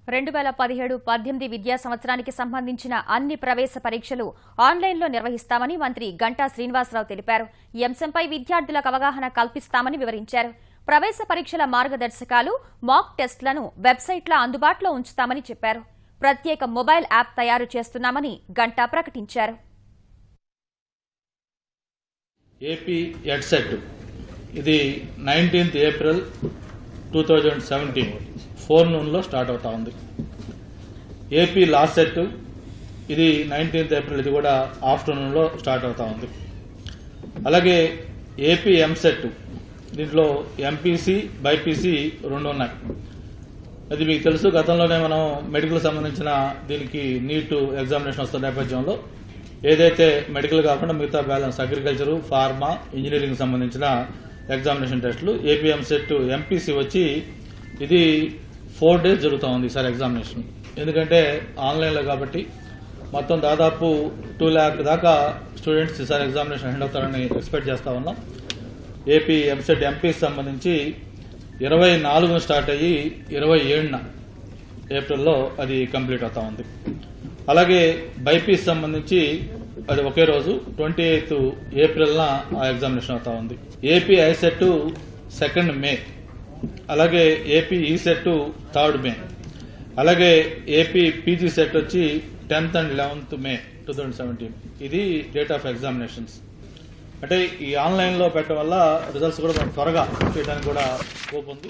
2017-18 విద్యా సంవత్సరానికి సంబంధించిన అన్ని ప్రవేశ పరీక్షలు ఆన్లైన్లో నిర్వహిస్తామని మంత్రి గంటా శ్రీనివాసరావు తెలిపారు. ఈ అంశంపై విద్యార్థులకు అవగాహన కల్పిస్తామని వివరించారు. ప్రవేశ పరీక్షల మార్గదర్శకాలు, మాక్ టెస్టులను వెబ్సైట్లో అందుబాటులో ఉంచుతామని చెప్పారు. ప్రత్యేక మొబైల్ యాప్ తయారు చేస్తున్నామని గంటా ప్రకటించారు. ఏపీ ఎడ్సెట్ ఇది 19th ఏప్రిల్ 2017 4 స్టార్ట్ అవుతా ఉంది. ఏపీ లాస్ట్ సెట్ ఇది 19th ఏప్రిల్, ఇది కూడా ఆఫ్టర్నూన్లో స్టార్ట్ అవుతా ఉంది. అలాగే ఏపీ ఎంసెట్ దీంట్లో ఎంపీసీ బైపీసీ 2 ఉన్నాయి. అది మీకు తెలుసు, గతంలోనే మనం మెడికల్ సంబంధించిన దీనికి నీట్ ఎగ్జామినేషన్ వస్తున్న నేపథ్యంలో ఏదైతే మెడికల్ కాకుండా మిగతా బ్యాలెన్స్ అగ్రికల్చరు, ఫార్మా, ఇంజనీరింగ్ సంబంధించిన ఎగ్జామినేషన్ టెస్టులు ఏపీ ఎంసెట్ ఎంపీసీ వచ్చి ఇది 4 days జరుగుతూ ఉంది ఈసారి ఎగ్జామినేషన్. ఎందుకంటే ఆన్లైన్లో కాబట్టి మొత్తం దాదాపు 2 lakh దాకా స్టూడెంట్స్ ఈసారి ఎగ్జామినేషన్ హ్యాండ్ అవుతారని ఎక్స్పెక్ట్ చేస్తా ఉన్నాం. ఏపీ ఎంసెట్ ఎంపీసీ సంబంధించి 24 స్టార్ట్ అయ్యి 27 ఏప్రిల్లో అది కంప్లీట్ అవుతా ఉంది. అలాగే బైపీసీ సంబంధించి అది ఒకే రోజు 28th ఏప్రిల్న ఆ ఎగ్జామినేషన్ అవుతా ఉంది. ఏపీ ఐసెట్ 2 మే, అలాగే ఏపీ ఈసెట్ 3 మే, అలాగే ఏపీ పీజీ సెట్ వచ్చి 10th and 11th మే 2017. ఇది డేట్ ఆఫ్ ఎగ్జామినేషన్స్. అంటే ఈ ఆన్లైన్లో పెట్టడం వల్ల రిజల్ట్స్ కూడా త్వరగా చేయడానికి కూడా స్కోప్ ఉంది.